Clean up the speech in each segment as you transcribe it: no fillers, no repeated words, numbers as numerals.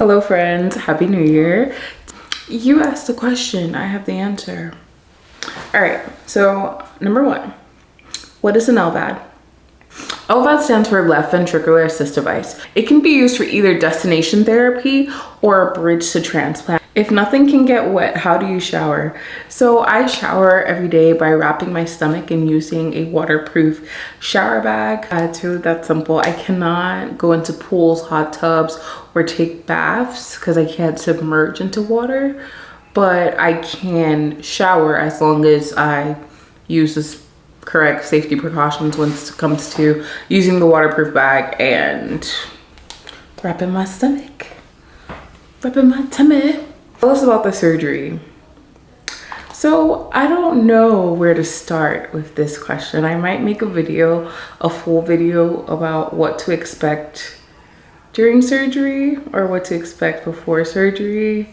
Hello friends, happy new year. You asked the question, I have the answer. All right, so number one, what is an LVAD? LVAD stands for left ventricular assist device. It can be used for either destination therapy or a bridge to transplant. If nothing can get wet, how do you shower? So I shower every day by wrapping my stomach and using a waterproof shower bag. It's really that simple. I cannot go into pools, hot tubs, or take baths because I can't submerge into water, but I can shower as long as I use this correct safety precautions when it comes to using the waterproof bag and wrapping my stomach, wrapping my tummy. Tell us about the surgery. So I don't know where to start with this question. I might make a full video about what to expect during surgery or what to expect before surgery.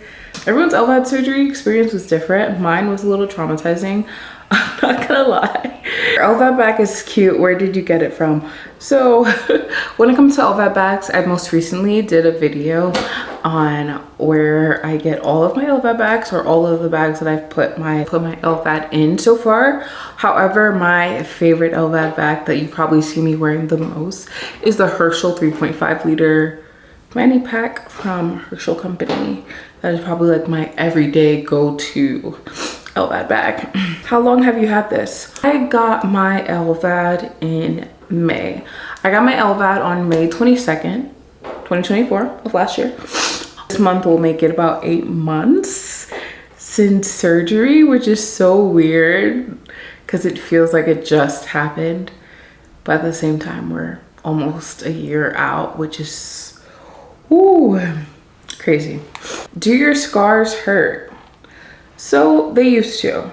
Everyone's LVAD surgery experience was different. Mine was a little traumatizing. I'm not gonna lie. Your LVAD bag is cute. Where did you get it from? So when it comes to LVAD bags, I most recently did a video on where I get all of my LVAD bags, or all of the bags that I've put my LVAD in so far. However, my favorite LVAD bag that you probably see me wearing the most is the Herschel 3.5 liter fanny pack from Herschel company. That is probably like my everyday go-to LVAD bag. How long have you had this? I got my LVAD in May. I got my LVAD on May 22nd, 2024 of last year. This month will make it about 8 months since surgery, which is so weird because it feels like it just happened. But at the same time, we're almost a year out, which is crazy. Do your scars hurt? So they used to.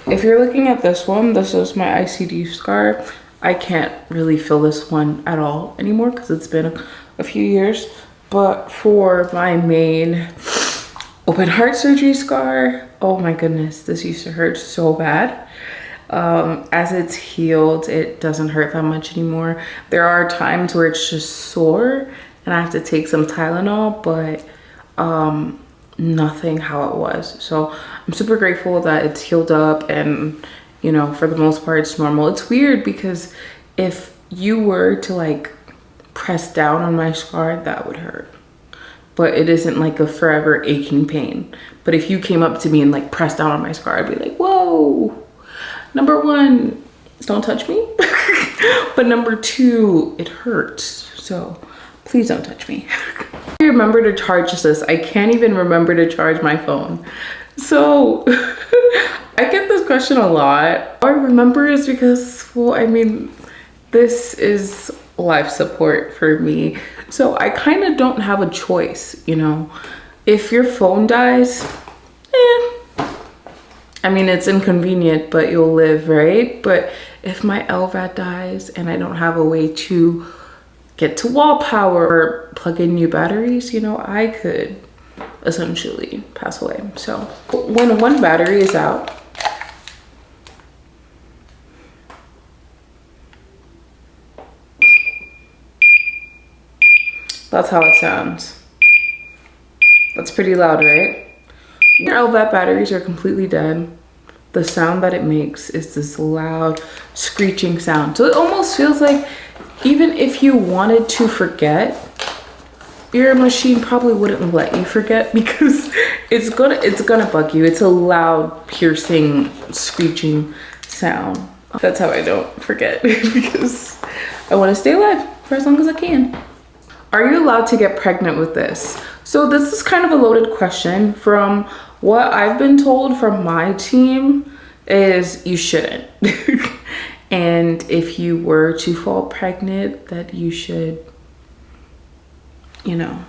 If you're looking at this one, this is my ICD scar. I can't really feel this one at all anymore because it's been a few years. But for my main open heart surgery scar, oh my goodness, this used to hurt so bad. As it's healed, it doesn't hurt that much anymore. There are times where it's just sore and I have to take some Tylenol, but nothing how it was. So I'm super grateful that it's healed up, and you know, for the most part it's normal. It's weird because if you were to like press down on my scar, that would hurt, but it isn't like a forever aching pain. But if you came up to me and like pressed down on my scar, I'd be like, whoa, number one, don't touch me. But number two, it hurts, so please don't touch me. I remember to charge this. I can't even remember to charge my phone. So I get this question a lot. All I remember is because, well, I mean, this is life support for me. So I kind of don't have a choice, you know. If your phone dies, I mean, it's inconvenient, but you'll live, right? But if my LVAD dies and I don't have a way to get to wall power or plug in new batteries, you know, I could essentially pass away. So when one battery is out, that's how it sounds. That's pretty loud, right? When your LVAD batteries are completely dead, the sound that it makes is this loud screeching sound. So it almost feels like even if you wanted to forget, your machine probably wouldn't let you forget because it's gonna bug you. It's a loud, piercing, screeching sound. That's how I don't forget because I want to stay alive for as long as I can. Are you allowed to get pregnant with this? So this is kind of a loaded question. From what I've been told from my team is you shouldn't. And if you were to fall pregnant, that you should, you know,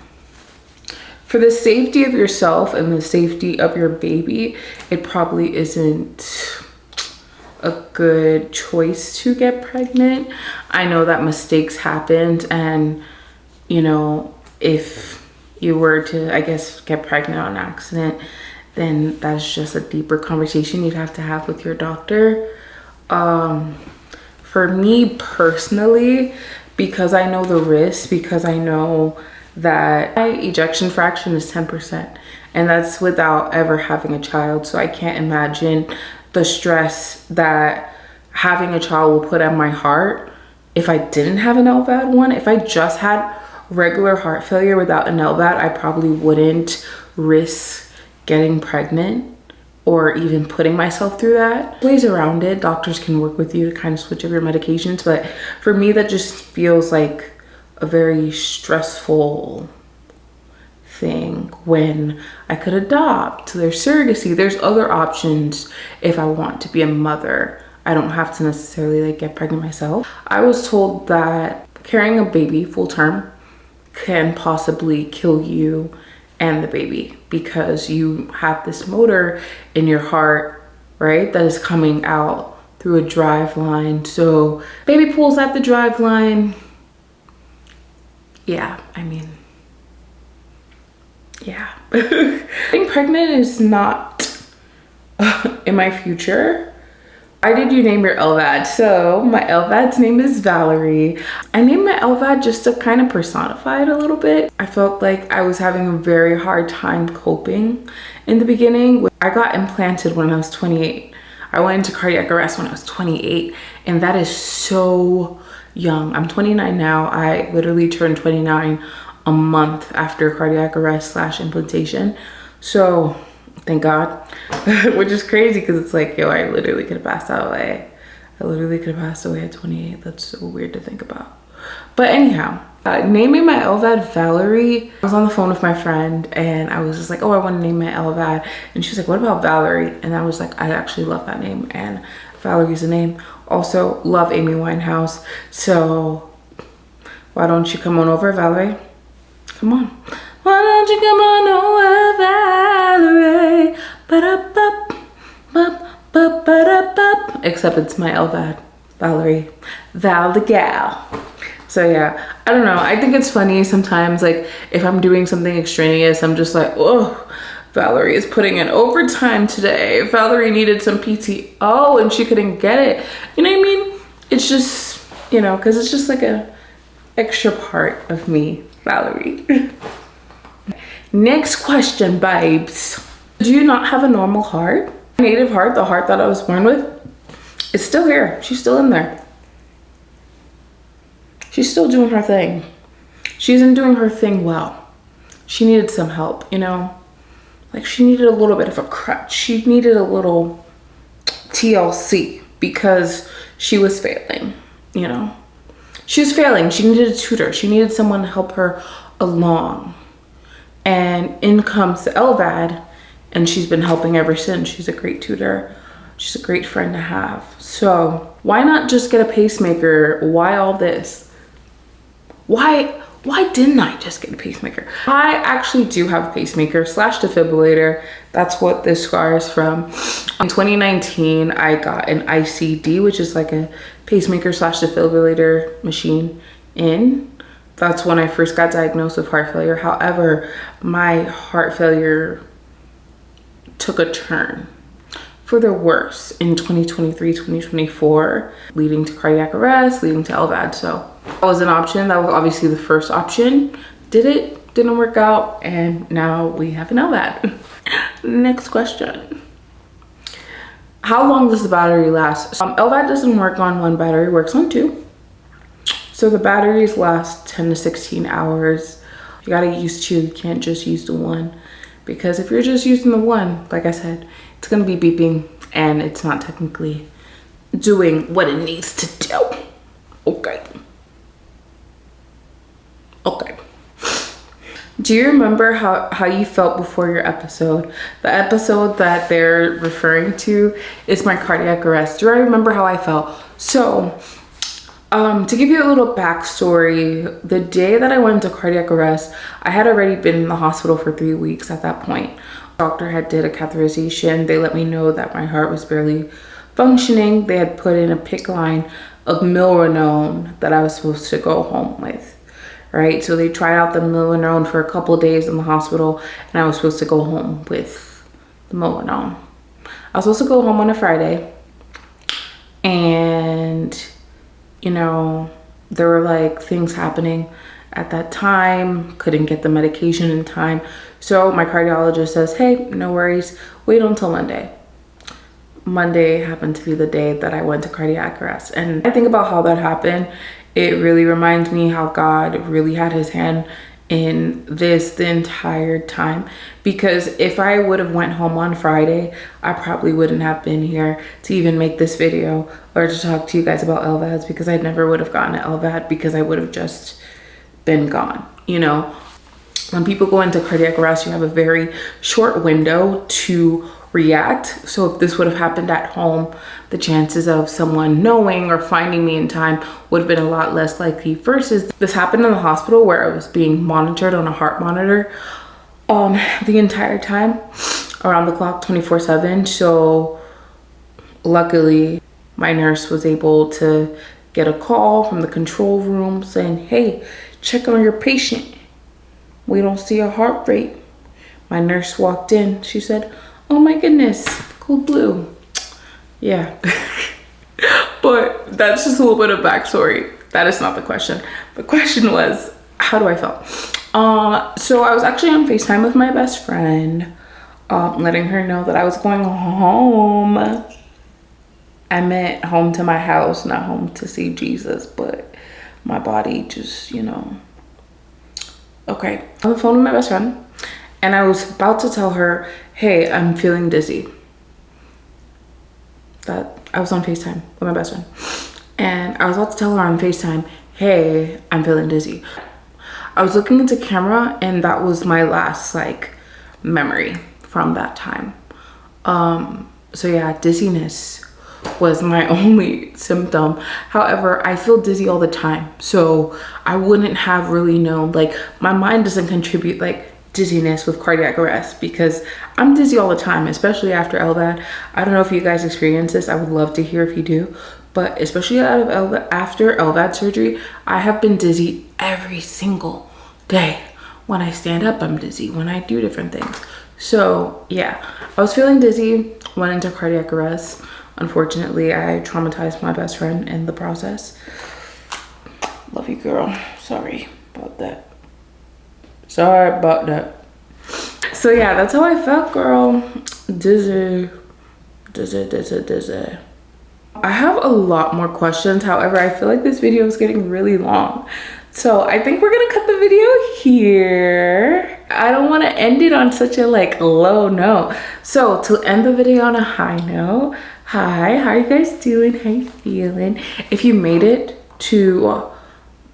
for the safety of yourself and the safety of your baby, it probably isn't a good choice to get pregnant. I know that mistakes happened, and you know, if you were to, I guess, get pregnant on accident, then that's just a deeper conversation you'd have to have with your doctor. For me personally, because I know the risks, because I know that my ejection fraction is 10%, and that's without ever having a child. So I can't imagine the stress that having a child will put on my heart if I didn't have an LVAD one. If I just had regular heart failure without an LVAD, I probably wouldn't risk getting pregnant or even putting myself through that. Ways around it, doctors can work with you to kind of switch up your medications, but for me that just feels like a very stressful thing when I could adopt. There's surrogacy, there's other options if I want to be a mother. I don't have to necessarily like get pregnant myself. I was told that carrying a baby full term can possibly kill you and the baby because you have this motor in your heart, right, that is coming out through a drive line. So baby pulls at the drive line. Yeah, I mean, yeah. Being pregnant is not in my future. Why did you name your LVAD? So my LVAD's name is Valerie. I named my LVAD just to kind of personify it a little bit. I felt like I was having a very hard time coping in the beginning. I got implanted when I was 28. I went into cardiac arrest when I was 28, and that is so young. I'm 29 now. I literally turned 29 a month after cardiac arrest / implantation. So thank God, which is crazy because it's like, yo, I literally could have passed away. I literally could have passed away at 28. That's so weird to think about. But anyhow, naming my LVAD Valerie, I was on the phone with my friend and I was just like, oh, I want to name my LVAD. And she was like, what about Valerie? And I was like, I actually love that name, and Valerie's a name. Also love Amy Winehouse. So why don't you come on over, Valerie? Come on. Why don't you come on over, Valerie? Ba-da-bup, except it's my LVAD, Valerie, Val the gal. So yeah, I don't know. I think it's funny sometimes, like if I'm doing something extraneous, I'm just like, oh, Valerie is putting in overtime today. Valerie needed some PTO and she couldn't get it. You know what I mean? It's just, you know, because it's just like a extra part of me, Valerie. Next question, babes. Do you not have a normal heart? My native heart, the heart that I was born with, is still here. She's still in there. She's still doing her thing. She isn't doing her thing well. She needed some help, you know? Like she needed a little bit of a crutch. She needed a little TLC because she was failing, you know? She was failing. She needed a tutor. She needed someone to help her along. And in comes the LVAD, and she's been helping ever since. She's a great tutor. She's a great friend to have. So why not just get a pacemaker? Why all this? Why didn't I just get a pacemaker? I actually do have a pacemaker / defibrillator. That's what this scar is from. In 2019, I got an ICD, which is like a pacemaker / defibrillator machine in. That's when I first got diagnosed with heart failure. However, my heart failure took a turn for the worse in 2023, 2024, leading to cardiac arrest, leading to LVAD. So that was an option. That was obviously the first option. Didn't work out, and now we have an LVAD. Next question. How long does the battery last? LVAD doesn't work on one battery, it works on two. So the batteries last 10 to 16 hours. You gotta use two, you can't just use the one. Because if you're just using the one, like I said, it's gonna be beeping and it's not technically doing what it needs to do. Okay. Okay. Do you remember how you felt before your episode? The episode that they're referring to is my cardiac arrest. Do I remember how I felt? So, to give you a little backstory, the day that I went into cardiac arrest, I had already been in the hospital for 3 weeks at that point. The doctor had did a catheterization. They let me know that my heart was barely functioning. They had put in a PICC line of milrinone that I was supposed to go home with, right? So they tried out the milrinone for a couple of days in the hospital, and I was supposed to go home with the milrinone. I was supposed to go home on a Friday, and you know, there were like things happening at that time, couldn't get the medication in time. So my cardiologist says, hey, no worries, wait until Monday. Monday happened to be the day that I went to cardiac arrest. And I think about how that happened. It really reminds me how God really had his hand in this the entire time, because if I would have went home on Friday, I probably wouldn't have been here to even make this video or to talk to you guys about LVADs, because I never would have gotten an LVAD, because I would have just been gone. You know, when people go into cardiac arrest, you have a very short window to react. So if this would have happened at home, the chances of someone knowing or finding me in time would have been a lot less likely, versus this happened in the hospital where I was being monitored on a heart monitor the entire time, around the clock, 24/7. So luckily my nurse was able to get a call from the control room saying, hey, check on your patient, we don't see a heart rate. My nurse walked in, she said, oh my goodness, cold blue. Yeah. But that's just a little bit of backstory. That is not the question. The question was, how do I feel? So I was actually on FaceTime with my best friend, letting her know that I was going home. I meant home to my house, not home to see Jesus, but my body just, you know. Okay, on the phone with my best friend, and I was about to tell her, hey, I'm feeling dizzy. That I was on FaceTime with my best friend, and I was about to tell her on FaceTime, hey, I'm feeling dizzy. I was looking into camera, and that was my last like memory from that time. So yeah, dizziness was my only symptom. However, I feel dizzy all the time, so I wouldn't have really known, like my mind doesn't contribute like dizziness with cardiac arrest, because I'm dizzy all the time, especially after LVAD. I don't know if you guys experience this. I would love to hear if you do, but especially after LVAD surgery, I have been dizzy every single day. When I stand up, I'm dizzy. When I do different things. So yeah, I was feeling dizzy, went into cardiac arrest. Unfortunately, I traumatized my best friend in the process. Love you, girl. Sorry about that. Sorry about that. So yeah, that's how I felt, girl. Dizzy. I have a lot more questions. However, I feel like this video is getting really long. So I think we're gonna cut the video here. I don't want to end it on such a like low note. So to end the video on a high note, hi, how are you guys doing? How you feeling? If you made it to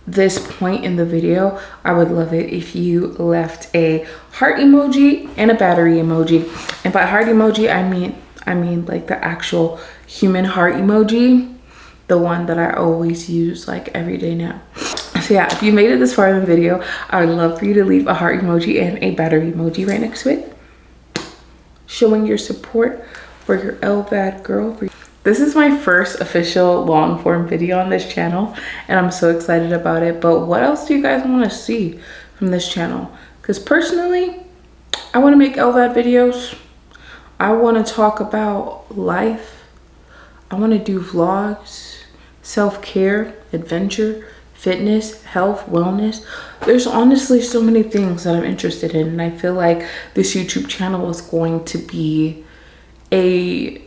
this point in the video, I would love it if you left a heart emoji and a battery emoji. And by heart emoji, I mean like the actual human heart emoji, the one that I always use like every day now. So yeah, if you made it this far in the video, I would love for you to leave a heart emoji and a battery emoji right next to it, showing your support for your LVAD girl. This is my first official long form video on this channel, and I'm so excited about it. But what else do you guys want to see from this channel? Because personally, I want to make LVAD videos. I want to talk about life. I want to do vlogs, self-care, adventure, fitness, health, wellness. There's honestly so many things that I'm interested in, and I feel like this YouTube channel is going to be a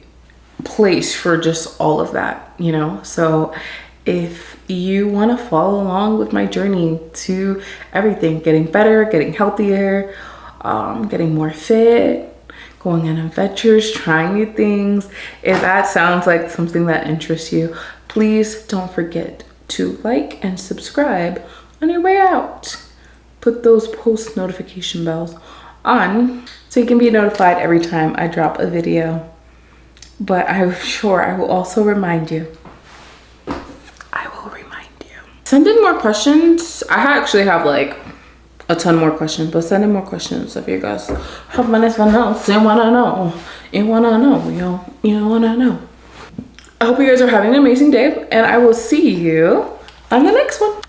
place for just all of that, you know? So if you want to follow along with my journey to everything, getting better, getting healthier, getting more fit, going on adventures, trying new things, if that sounds like something that interests you, please don't forget to like and subscribe on your way out. Put those post notification bells on so you can be notified every time I drop a video. But I'm sure I will also remind you. I will remind you. Send in more questions. I actually have like a ton more questions, but send in more questions if you guys have anything else you wanna know. You wanna know, you wanna know. I hope you guys are having an amazing day, and I will see you on the next one.